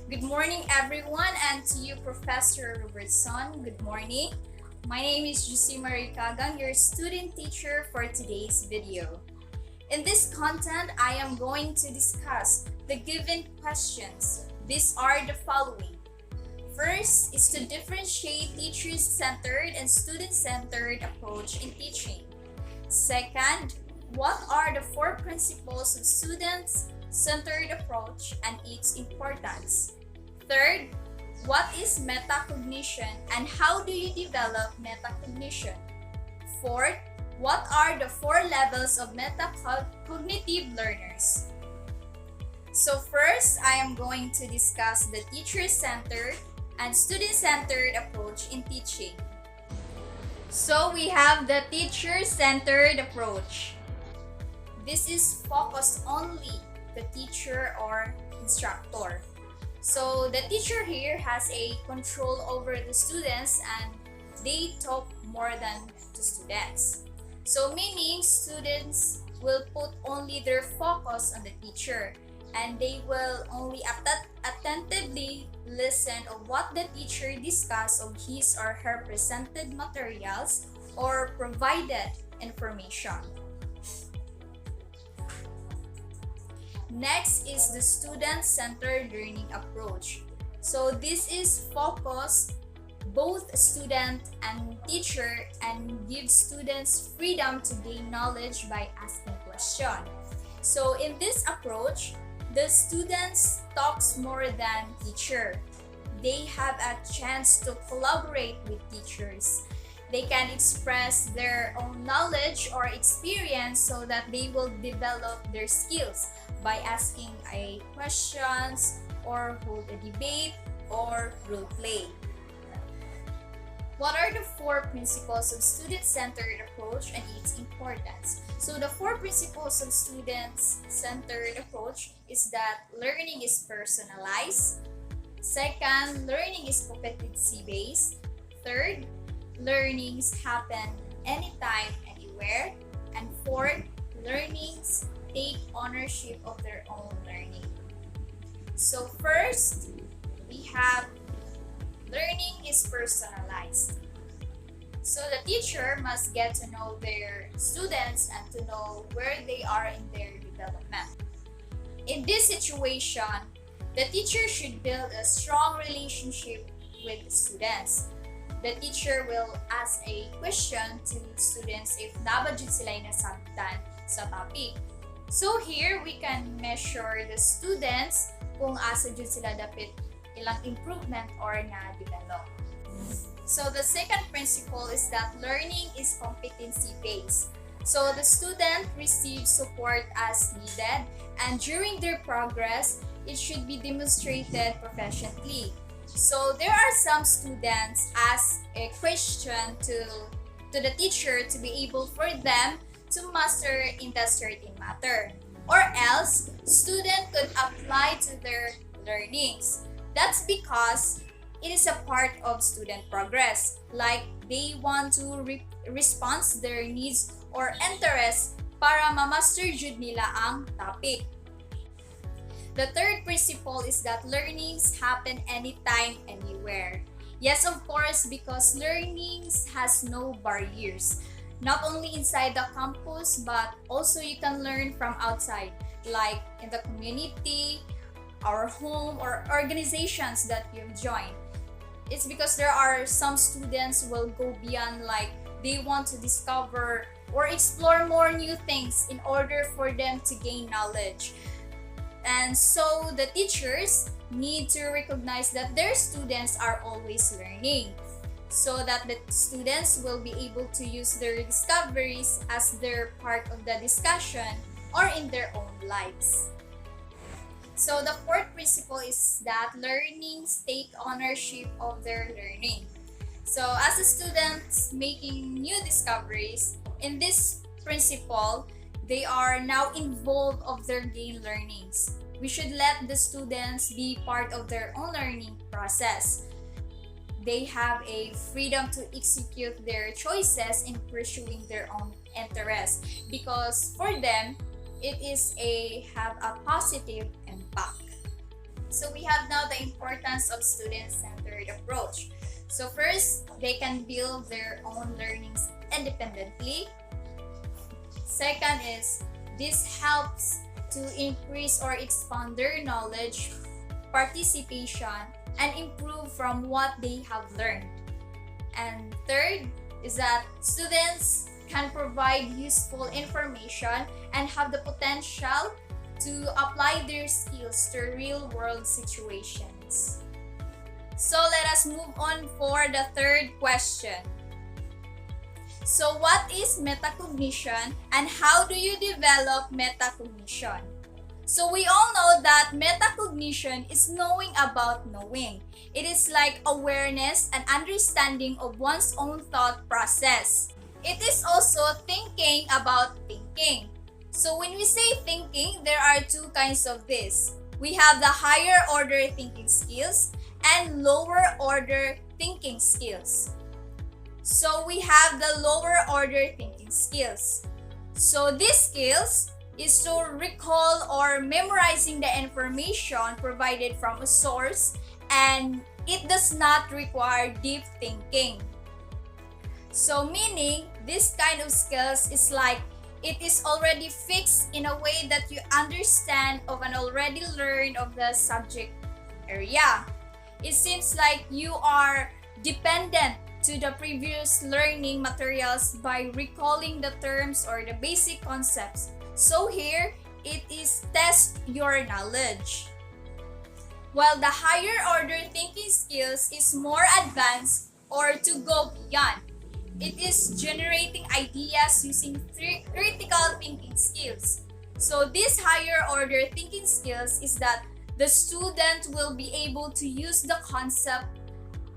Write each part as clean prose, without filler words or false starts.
Good morning, everyone, and to you, Professor Robertson. Good morning. My name is Diossemarie Cagang, your student teacher for today's video. In this content, I am going to discuss the given questions. These are the following. First is to differentiate teacher-centered and student-centered approach in teaching. Second, what are the four principles of student-centered approach and its importance? Third, what is metacognition and how do you develop metacognition? Fourth, what are the four levels of metacognitive learners? So first, I am going to discuss the teacher-centered and student-centered approach in teaching. So we have the teacher-centered approach. This is focused only the teacher or instructor. So the teacher here has a control over the students and they talk more than the students. So meaning students will put only their focus on the teacher and they will only attentively listen of what the teacher discuss of his or her presented materials or provided information. Next is the student-centered learning approach. So this is focused both student and teacher and gives students freedom to gain knowledge by asking questions. So in this approach, the students talks more than teacher. They have a chance to collaborate with teachers. They can express their own knowledge or experience so that they will develop their skills by asking a questions or hold a debate or role play. What are the four principles of student-centered approach and its importance? So the four principles of student-centered approach is that learning is personalized. Second, learning is competency-based. Third, learnings happen anytime, anywhere. And fourth, learnings take ownership of their own learning. So first, we have learning is personalized. So the teacher must get to know their students and to know where they are in their development. In this situation, the teacher should build a strong relationship with the students. The teacher will ask a question to students if nabadjud sila nasabtan sa topic. So here, we can measure the students kung asa jud sila dapit ilang improvement or na-develop. So the second principle is that learning is competency-based. So the student receives support as needed and during their progress, it should be demonstrated professionally. So there are some students ask a question to the teacher to be able for them to master in that certain matter. Or else, student could apply to their learnings. That's because it is a part of student progress. Like they want to respond their needs or interests para ma-master jud nila ang topic. The third principle is that learnings happen anytime, anywhere. Yes, of course, because learnings has no barriers. Not only inside the campus, but also you can learn from outside, like in the community, our home, or organizations that you've joined. It's because there are some students who will go beyond, like they want to discover or explore more new things in order for them to gain knowledge. And so the teachers need to recognize that their students are always learning so that the students will be able to use their discoveries as their part of the discussion or in their own lives. So the fourth principle is that learnings take ownership of their learning. So as a student making new discoveries, in this principle, they are now involved of their gain learnings. We should let the students be part of their own learning process. They have a freedom to execute their choices in pursuing their own interests because for them, it is have a positive impact. So we have now the importance of student-centered approach. So first, they can build their own learnings independently. Second is, this helps to increase or expand their knowledge, participation, and improve from what they have learned. And third is that students can provide useful information and have the potential to apply their skills to real-world situations. So let us move on for the third question. So what is metacognition and how do you develop metacognition? So we all know that metacognition is knowing about knowing. It is like awareness and understanding of one's own thought process. It is also thinking about thinking. So when we say thinking, there are two kinds of this. We have the higher order thinking skills and lower order thinking skills. So we have the lower order thinking skills. So these skills is to recall or memorizing the information provided from a source, and it does not require deep thinking. So meaning, this kind of skills is like it is already fixed in a way that you understand of an already learned of the subject area. It seems like you are dependent to the previous learning materials by recalling the terms or the basic concepts. So here, it is test your knowledge. While the higher order thinking skills is more advanced or to go beyond. It is generating ideas using critical thinking skills. So this higher order thinking skills is that the student will be able to use the concept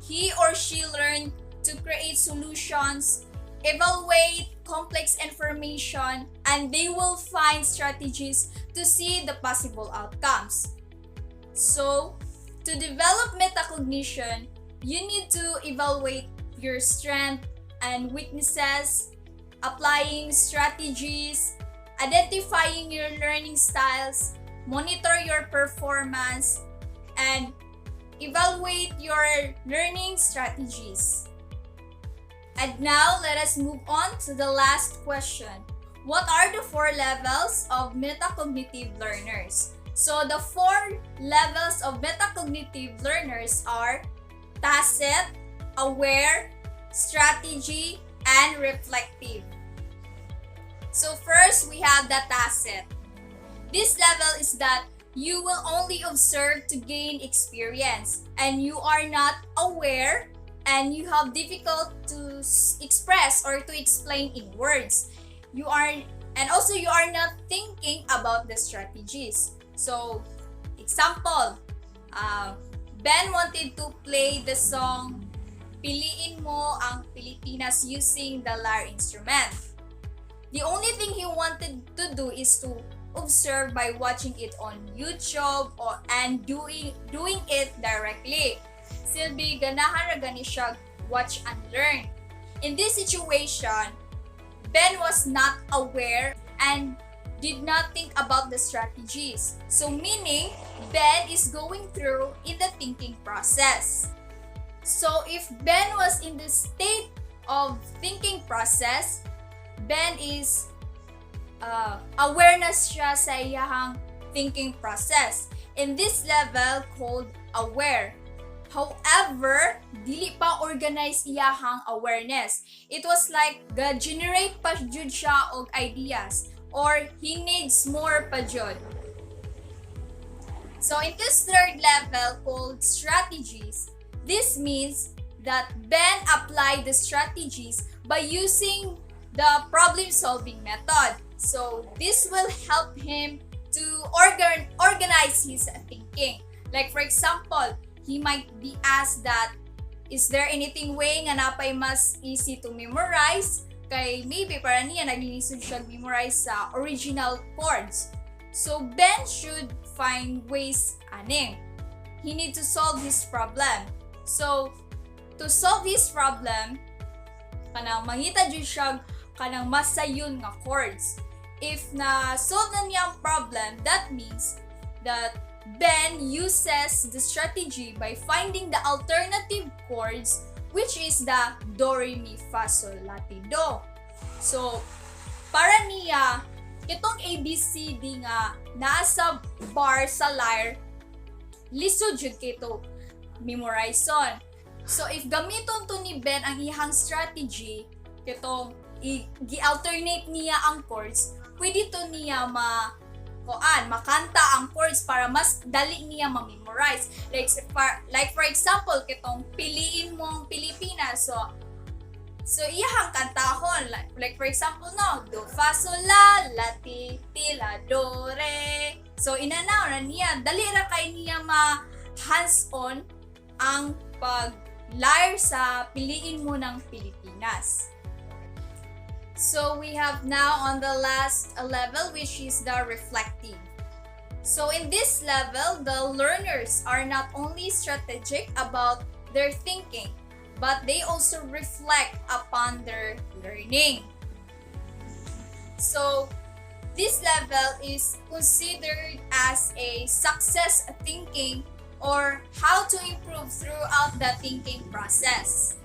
he or she learned to create solutions, evaluate complex information, and they will find strategies to see the possible outcomes. So, to develop metacognition, you need to evaluate your strength and weaknesses, applying strategies, identifying your learning styles, monitor your performance, and evaluate your learning strategies. And now, let us move on to the last question. What are the 4 levels of metacognitive learners? So, the 4 levels of metacognitive learners are tacit, aware, strategy, and reflective. So first, we have the tacit. This level is that you will only observe to gain experience, and you are not aware, and you have difficult to express or to explain in words. You are not thinking about the strategies. So, example, Ben wanted to play the song Piliin Mo Ang Pilipinas using the lyre instrument. The only thing he wanted to do is to observe by watching it on YouTube and doing it directly. Silbi ganahan ra gani siya watch and learn. In this situation, Ben was not aware and did not think about the strategies. So meaning, Ben is going through in the thinking process. So if Ben was in the state of thinking process, Ben is awareness siya sa iyahang thinking process. In this level called aware. However, dili pa organize iyahang awareness. It was like generate pa jud siya og ideas, or he needs more pa jud. So in this third level called strategies, this means that Ben applied the strategies by using the problem-solving method. So this will help him to organize his thinking. Like for example, he might be asked that, is there anything way nga napay mas easy to memorize? Kay maybe para niya naglilisod siya memorize sa original chords. So Ben should find ways aning. He need to solve his problem. So to solve his problem, kanang mangita jud siya kanang masayon nga chords. If na solve na niya ang problem, that means that Ben uses the strategy by finding the alternative chords, which is the do, re, mi, fa, sol, la, ti, do. So, para niya, itong ABCD nga nasa bar sa lyre, lisod jud kay to memorize on. So, if gamiton to ni Ben ang ihang strategy, itong i-alternate niya ang chords, pwede to niya makanta ang chords para mas dali niya ma-memorize. Like for example, kitong piliin mong Pilipinas. So iyahang kantahon. Like for example, no, do, fa, sol, la, ti, la, do, re. So inanaw na niya. Dali ra kay niya ma-hands-on ang pag-lyre sa piliin mo ng Pilipinas. So we have now on the last level, which is the reflective. So in this level, the learners are not only strategic about their thinking, but they also reflect upon their learning. So this level is considered as a success thinking or how to improve throughout the thinking process.